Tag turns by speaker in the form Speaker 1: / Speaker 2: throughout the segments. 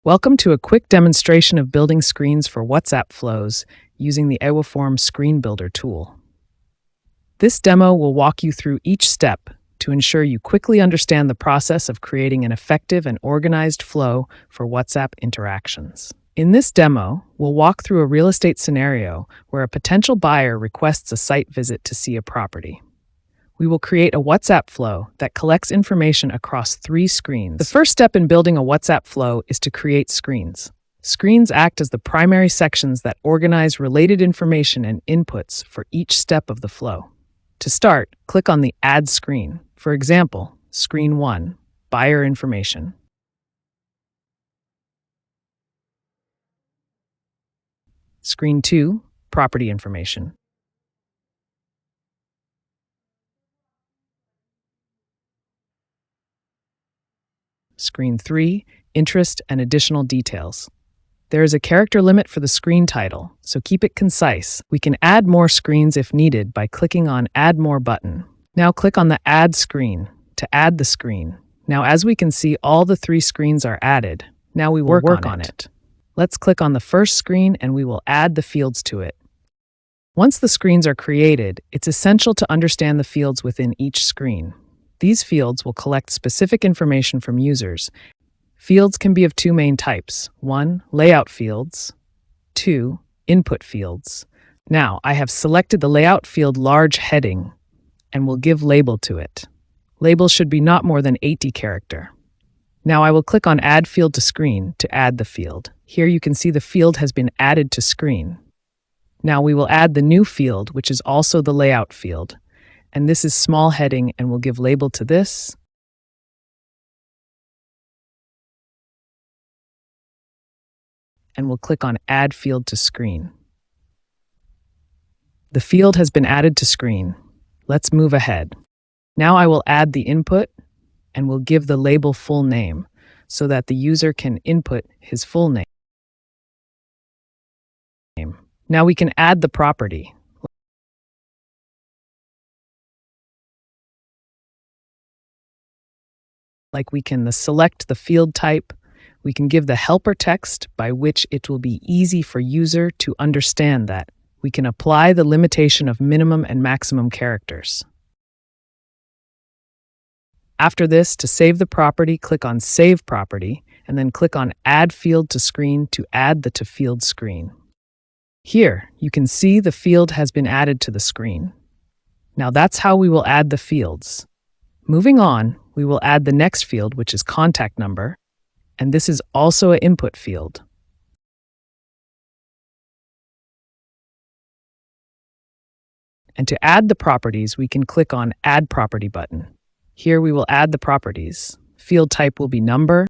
Speaker 1: Welcome to a quick demonstration of building screens for WhatsApp flows using the Ewaform Screen Builder tool. This demo will walk you through each step to ensure you quickly understand the process of creating an effective and organized flow for WhatsApp interactions. In this demo, we'll walk through a real estate scenario where a potential buyer requests a site visit to see a property. We will create a WhatsApp flow that collects information across 3 screens. The first step in building a WhatsApp flow is to create screens. Screens act as the primary sections that organize related information and inputs for each step of the flow. To start, click on the Add Screen. For example, Screen 1, Buyer Information. Screen 2, Property Information. Screen 3, Interest and Additional Details. There is a character limit for the screen title, so keep it concise. We can add more screens if needed by clicking on Add More button. Now click on the Add Screen to add the screen. Now as we can see, all the 3 screens are added. Now we will work on it. Let's click on the first screen and we will add the fields to it. Once the screens are created, it's essential to understand the fields within each screen. These fields will collect specific information from users. Fields can be of 2 main types. 1, layout fields. 2, input fields. Now, I have selected the layout field large heading and will give label to it. Label should be not more than 80 character. Now I will click on Add Field to Screen to add the field. Here you can see the field has been added to screen. Now we will add the new field, which is also the layout field. And this is small heading, and we'll give label to this. And we'll click on Add Field to Screen. The field has been added to screen. Let's move ahead. Now I will add the input and will give the label full name so that the user can input his full name. Now we can add the property. Like we can select the field type, we can give the helper text by which it will be easy for user to understand that. We can apply the limitation of minimum and maximum characters. After this, to save the property, click on Save Property, and then click on Add Field to Screen to add the to field screen. Here, you can see the field has been added to the screen. Now that's how we will add the fields. Moving on, we will add the next field, which is contact number, and this is also an input field. And to add the properties, we can click on Add Property button. Here we will add the properties. Field type will be number.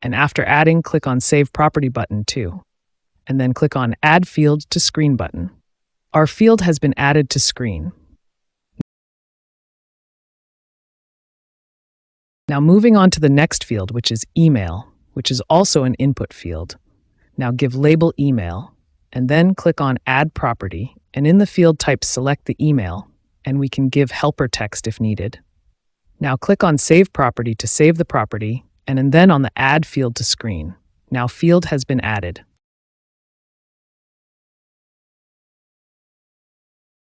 Speaker 1: And after adding, click on Save Property button too. And then click on Add Field to Screen button. Our field has been added to screen. Now moving on to the next field, which is email, which is also an input field. Now give label email, and then click on Add Property, and in the field type select the email, and we can give helper text if needed. Now click on Save Property to save the property, and then on the Add Field to Screen. Now field has been added.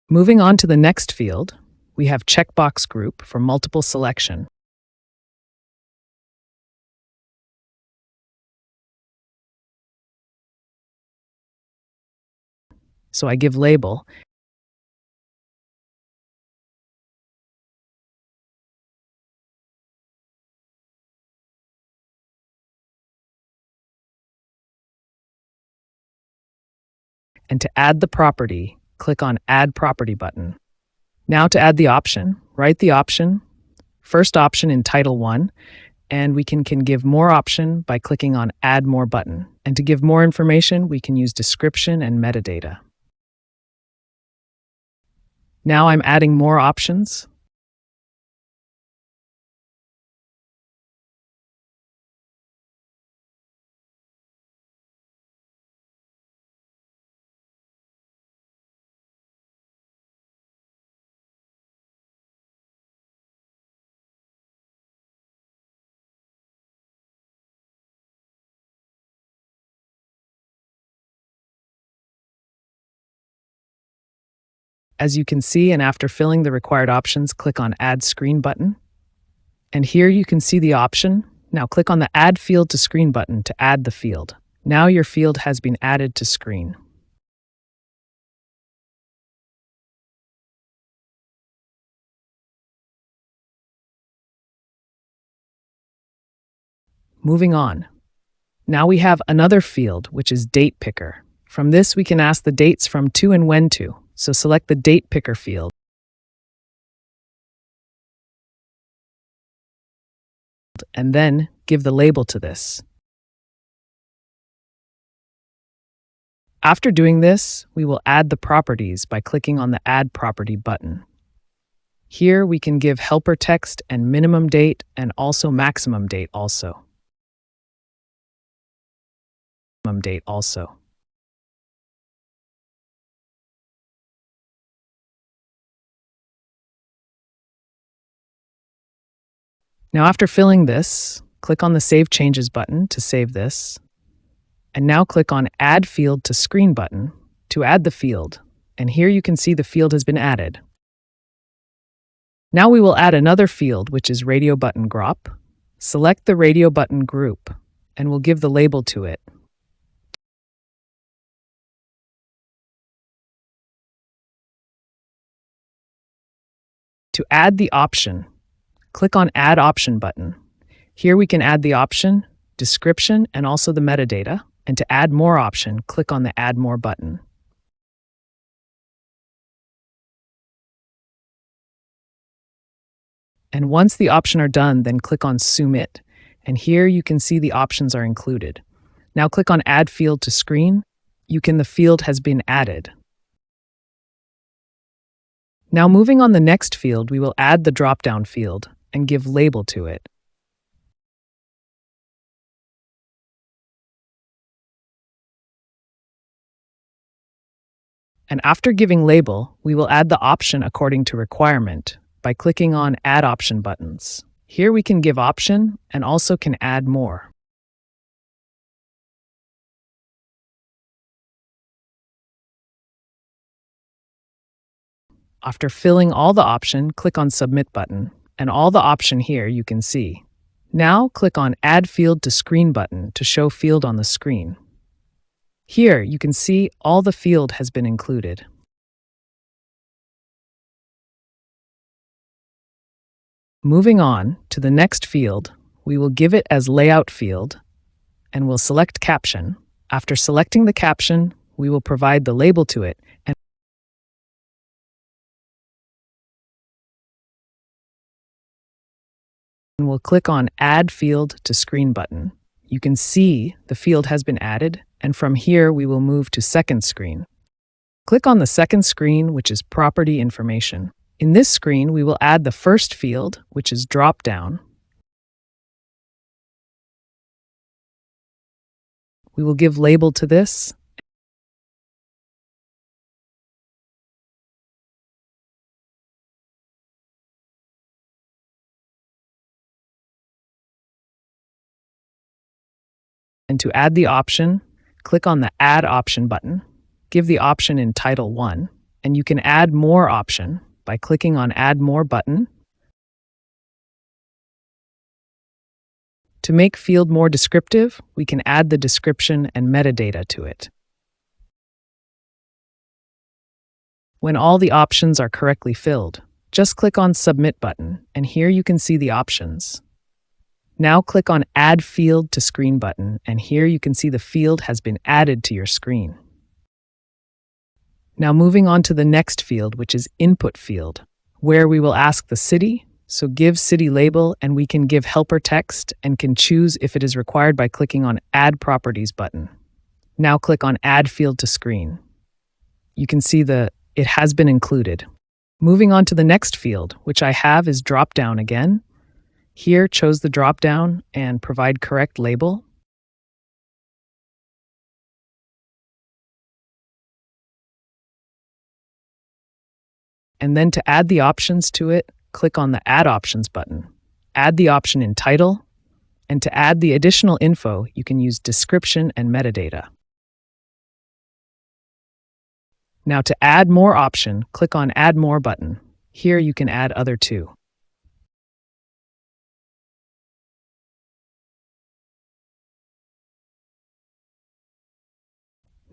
Speaker 1: Moving on to the next field, we have checkbox group for multiple selection. So I give label, and to add the property, click on Add Property button. Now to add the option, write the option, first option in Title 1, and we can give more option by clicking on Add More button. And to give more information, we can use description and metadata. Now I'm adding more options. As you can see, and after filling the required options, click on Add Screen button. And here you can see the option. Now click on the Add Field to Screen button to add the field. Now your field has been added to screen. Moving on. Now we have another field, which is Date Picker. From this, we can ask the dates from to and when to. So select the Date Picker field. And then give the label to this. After doing this, we will add the properties by clicking on the Add Property button. Here we can give helper text and minimum date and also maximum date also. Now after filling this, click on the Save Changes button to save this. And now click on Add Field to Screen button to add the field. And here you can see the field has been added. Now we will add another field, which is Radio Button Group. Select the Radio Button group, and we'll give the label to it. To add the option, click on Add Option button. Here we can add the option, description, and also the metadata. And to add more option, click on the Add More button. And once the options are done, then click on Submit. And here you can see the options are included. Now click on Add Field to Screen. The field has been added. Now moving on the next field, we will add the drop-down field and give label to it. And after giving label, we will add the option according to requirement by clicking on Add Option buttons. Here we can give option and also can add more. After filling all the option, click on Submit button, and all the option here you can see. Now click on Add Field to Screen button to show field on the screen. Here you can see all the field has been included. Moving on to the next field, we will give it as Layout field, and we'll select Caption. After selecting the caption, we will provide the label to it, and we'll click on Add Field to Screen button. You can see the field has been added, and from here we will move to second screen. Click on the second screen, which is Property Information. In this screen, we will add the first field, which is Drop Down. We will give label to this. And to add the option, click on the Add Option button. Give the option in Title 1, and you can add more option by clicking on Add More button. To make field more descriptive, we can add the description and metadata to it. When all the options are correctly filled, just click on Submit button, and here you can see the options. Now click on Add Field to Screen button, and here you can see the field has been added to your screen. Now moving on to the next field, which is Input field, where we will ask the city. So give city label, and we can give helper text and can choose if it is required by clicking on Add Properties button. Now click on Add Field to Screen. You can see it has been included. Moving on to the next field, which I have is Drop Down again. Here, choose the drop down and provide correct label. And then to add the options to it, click on the Add Options button. Add the option in Title, and to add the additional info, you can use description and metadata. Now to add more option, click on Add More button. Here you can add other two.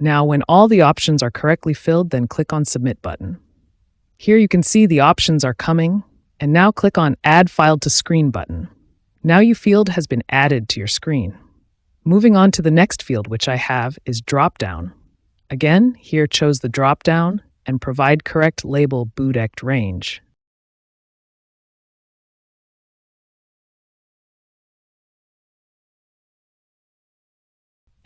Speaker 1: Now when all the options are correctly filled, then click on Submit button. Here you can see the options are coming, and now click on Add File to Screen button. Now your field has been added to your screen. Moving on to the next field, which I have, is Dropdown. Again, here choose the dropdown and provide correct label bootect range.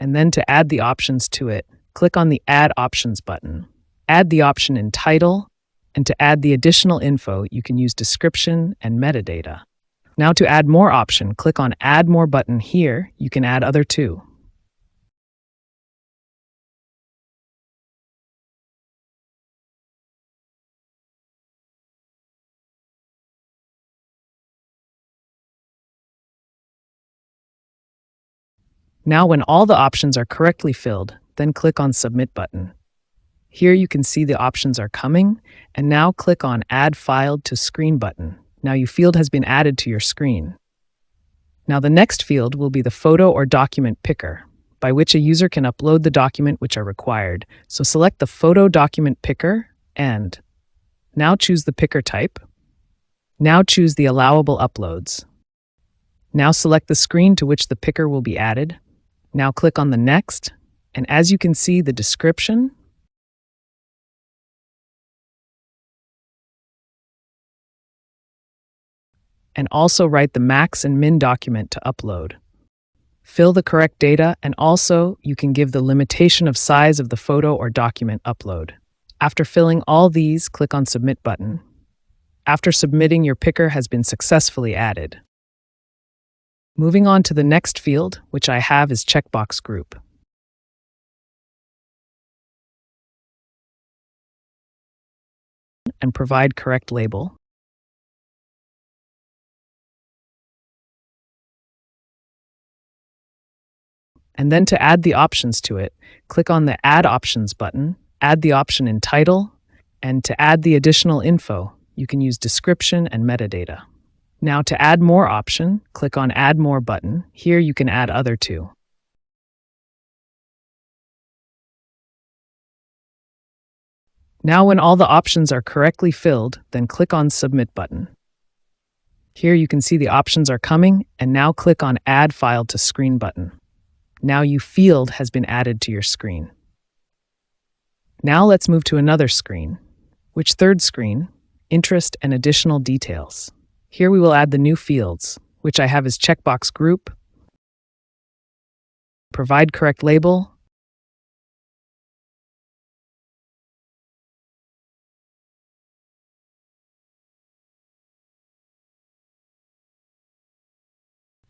Speaker 1: And then to add the options to it, click on the Add Options button. Add the option in title, and to add the additional info, you can use description and metadata. Now to add more option, click on Add More button. Here, you can add other two. Now when all the options are correctly filled, then click on Submit button. Here you can see the options are coming, and now click on Add File to Screen button. Now your field has been added to your screen. Now the next field will be the photo or document picker, by which a user can upload the document which are required. So select the photo document picker and now choose the picker type. Now choose the allowable uploads. Now select the screen to which the picker will be added. Now click on the next, and as you can see the description, and also write the max and min document to upload. Fill the correct data, and also you can give the limitation of size of the photo or document upload. After filling all these, click on Submit button. After submitting, your picker has been successfully added. Moving on to the next field, which I have is checkbox group. And provide correct label. And then to add the options to it, click on the Add Options button, add the option in title, and to add the additional info, you can use description and metadata. Now to add more option, click on Add More button. Here you can add other two. Now when all the options are correctly filled, then click on Submit button. Here you can see the options are coming, and now click on Add File to Screen button. Now your field has been added to your screen. Now let's move to another screen, which third screen, Interest and Additional Details. Here we will add the new fields, which I have as checkbox group, provide correct label,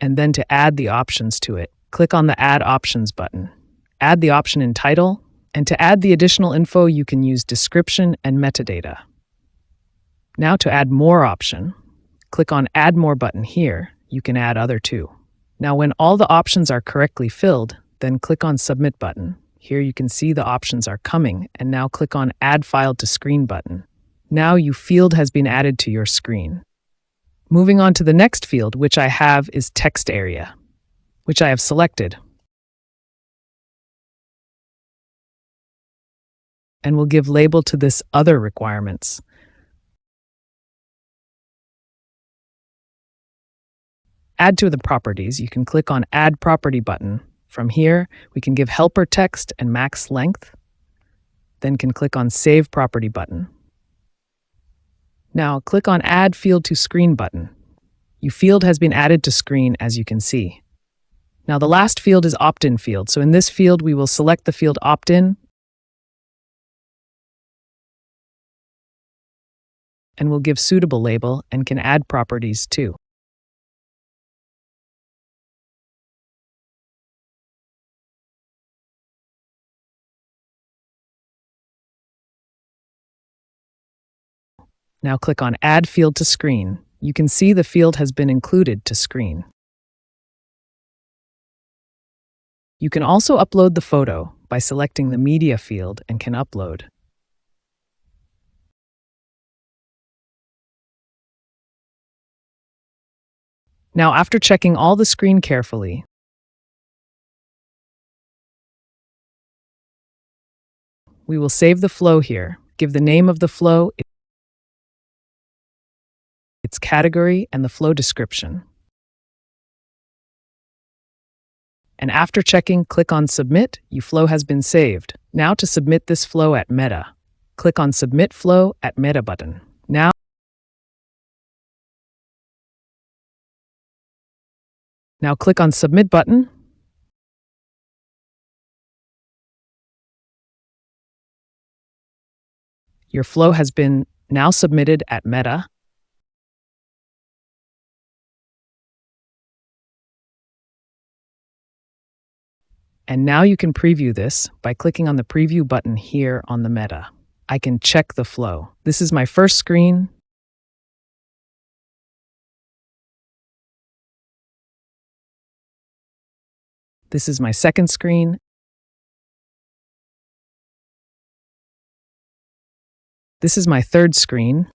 Speaker 1: and then to add the options to it, click on the Add Options button. Add the option in title, and to add the additional info, you can use description and metadata. Now to add more option, click on Add More button here. You can add other two. Now when all the options are correctly filled, then click on Submit button. Here you can see the options are coming, and now click on Add File to Screen button. Now your field has been added to your screen. Moving on to the next field, which I have is Text Area, which I have selected, and will give label to this Other Requirements. Add to the properties, you can click on Add Property button. From here, we can give helper text and max length, then can click on Save Property button. Now click on Add Field to Screen button. Your field has been added to screen, as you can see. Now the last field is Opt-in field, so in this field we will select the field Opt-in and will give suitable label and can add properties too. Now click on Add Field to Screen. You can see the field has been included to screen. You can also upload the photo by selecting the Media field and can upload. Now, after checking all the screen carefully, we will save the flow here, give the name of the flow, its category, and the flow description. And after checking, click on Submit. Your flow has been saved. Now to submit this flow at Meta, click on Submit Flow at Meta button. Now click on Submit button. Your flow has been now submitted at Meta. And now you can preview this by clicking on the Preview button here on the Meta. I can check the flow. This is my first screen. This is my second screen. This is my third screen.